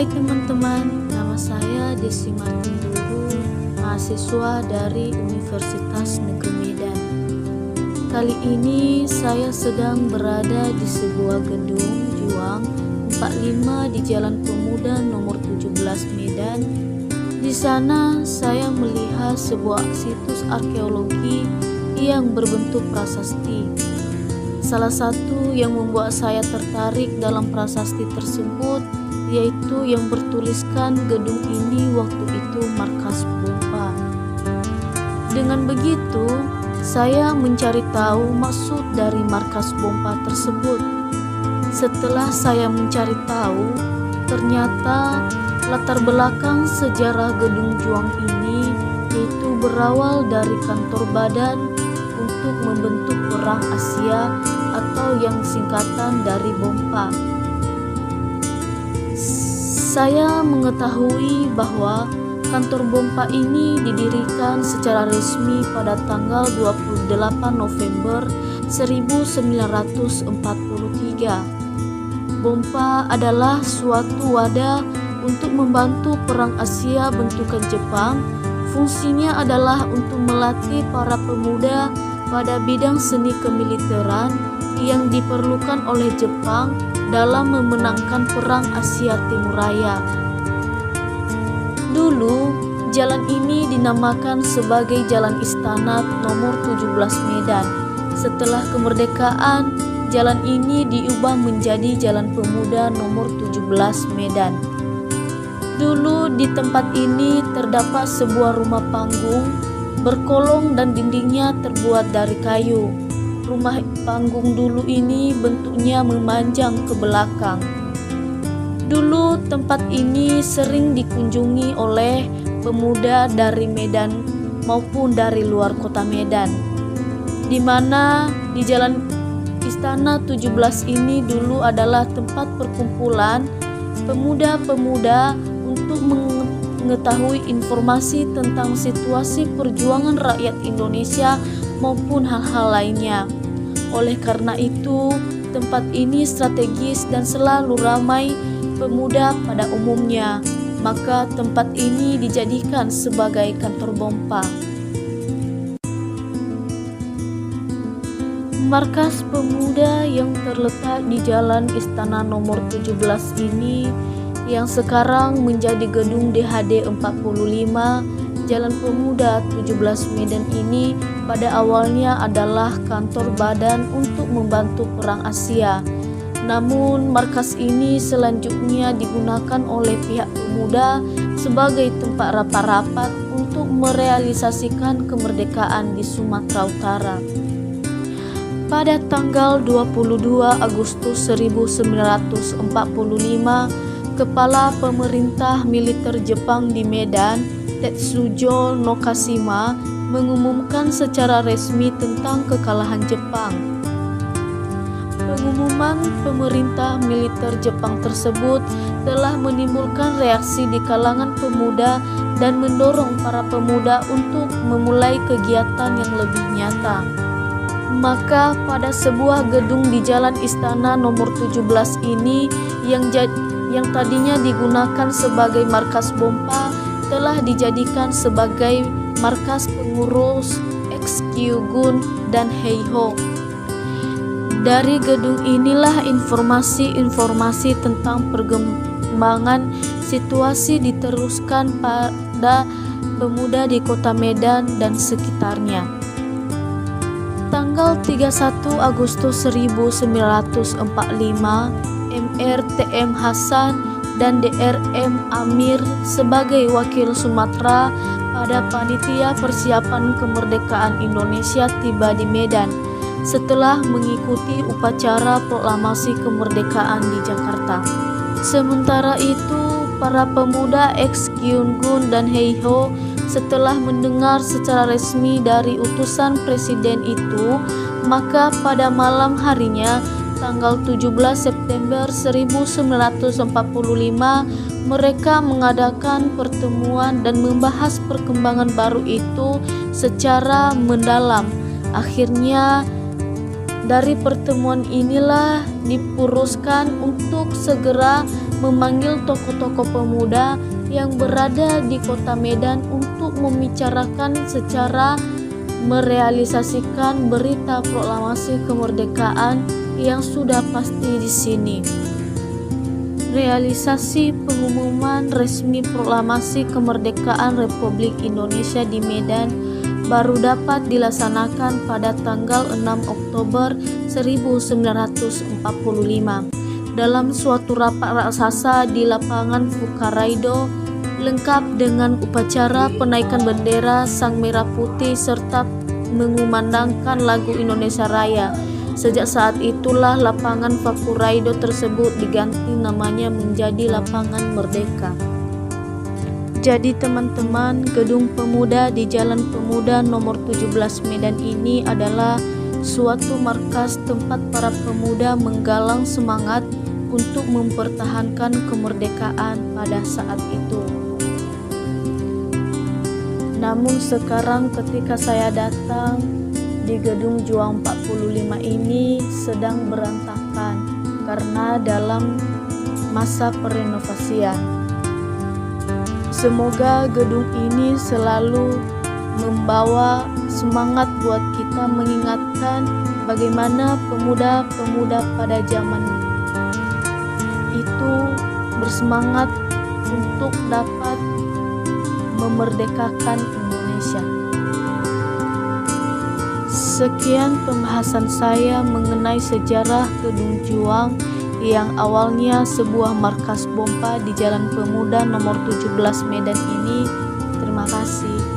Hai teman-teman, nama saya Desi Martin Dulu, mahasiswa dari Universitas Negeri Medan. Kali ini saya sedang berada di sebuah gedung Juang 45 di Jalan Pemuda nomor 17 Medan. Di sana saya melihat sebuah situs arkeologi yang berbentuk prasasti. Salah satu yang membuat saya tertarik dalam prasasti tersebut yaitu yang bertuliskan gedung ini waktu itu markas Bompa. Dengan begitu, saya mencari tahu maksud dari markas Bompa tersebut. Setelah saya mencari tahu, ternyata latar belakang sejarah gedung Juang ini yaitu berawal dari kantor badan untuk membentuk Perang Asia atau yang singkatan dari Bompa. Saya mengetahui bahwa kantor Bompa ini didirikan secara resmi pada tanggal 28 November 1943. Bompa adalah suatu wadah untuk membantu Perang Asia bentukan Jepang. Fungsinya adalah untuk melatih para pemuda pada bidang seni kemiliteran yang diperlukan oleh Jepang dalam memenangkan Perang Asia Timur Raya. Dulu, jalan ini dinamakan sebagai Jalan Istana nomor 17 Medan. Setelah kemerdekaan, jalan ini diubah menjadi Jalan Pemuda nomor 17 Medan. Dulu di tempat ini terdapat sebuah rumah panggung berkolong dan dindingnya terbuat dari kayu. Rumah panggung dulu ini bentuknya memanjang ke belakang. Dulu tempat ini sering dikunjungi oleh pemuda dari Medan maupun dari luar kota Medan, di mana di Jalan Istana 17 ini dulu adalah tempat perkumpulan pemuda-pemuda untuk mengetahui informasi tentang situasi perjuangan rakyat Indonesia maupun hal-hal lainnya. Oleh karena itu, tempat ini strategis dan selalu ramai pemuda pada umumnya. Maka tempat ini dijadikan sebagai kantor Bompa. Markas pemuda yang terletak di Jalan Istana nomor 17 ini yang sekarang menjadi gedung DHD 45 Jalan Pemuda 17 Medan ini pada awalnya adalah kantor badan untuk membantu Perang Asia. Namun markas ini selanjutnya digunakan oleh pihak pemuda sebagai tempat rapat-rapat untuk merealisasikan kemerdekaan di Sumatera Utara. Pada tanggal 22 Agustus 1945, Kepala Pemerintah Militer Jepang di Medan, Tetsujo Nokashima, mengumumkan secara resmi tentang kekalahan Jepang. Pengumuman pemerintah militer Jepang tersebut telah menimbulkan reaksi di kalangan pemuda dan mendorong para pemuda untuk memulai kegiatan yang lebih nyata. Maka pada sebuah gedung di Jalan Istana nomor 17 ini yang tadinya digunakan sebagai markas Bompa telah dijadikan sebagai markas pengurus Ex-Kyogun dan Heiho. Dari gedung inilah informasi-informasi tentang perkembangan situasi diteruskan pada pemuda di kota Medan dan sekitarnya. Tanggal 31 Agustus 1945, Mr. T.M. Hasan dan Dr.M. Amir sebagai wakil Sumatera pada panitia persiapan kemerdekaan Indonesia tiba di Medan setelah mengikuti upacara proklamasi kemerdekaan di Jakarta. Sementara itu, para pemuda Ex-Kyogun dan Heiho setelah mendengar secara resmi dari utusan presiden itu, maka pada malam harinya tanggal 17 September 1945 mereka mengadakan pertemuan dan membahas perkembangan baru itu secara mendalam. Akhirnya dari pertemuan inilah dipuruskan untuk segera memanggil tokoh-tokoh pemuda yang berada di kota Medan untuk membicarakan secara merealisasikan berita proklamasi kemerdekaan yang sudah pasti di sini. Realisasi pengumuman resmi proklamasi kemerdekaan Republik Indonesia di Medan baru dapat dilaksanakan pada tanggal 6 Oktober 1945 dalam suatu rapat raksasa di lapangan Fukaraido, lengkap dengan upacara penaikan bendera Sang Merah Putih serta mengumandangkan lagu Indonesia Raya. Sejak saat itulah lapangan Fukaraido tersebut diganti namanya menjadi Lapangan Merdeka. Jadi teman-teman, Gedung Pemuda di Jalan Pemuda nomor 17 Medan ini adalah suatu markas tempat para pemuda menggalang semangat untuk mempertahankan kemerdekaan pada saat itu. Namun sekarang ketika saya datang di Gedung Juang 45 ini sedang berantakan karena dalam masa perenovasian. Semoga gedung ini selalu membawa semangat buat kita mengingatkan bagaimana pemuda-pemuda pada zaman itu bersemangat untuk dapat memerdekakan Indonesia. Sekian pembahasan saya mengenai sejarah Gedung Juang yang awalnya sebuah markas bompa di Jalan Pemuda nomor 17 Medan ini. Terima kasih.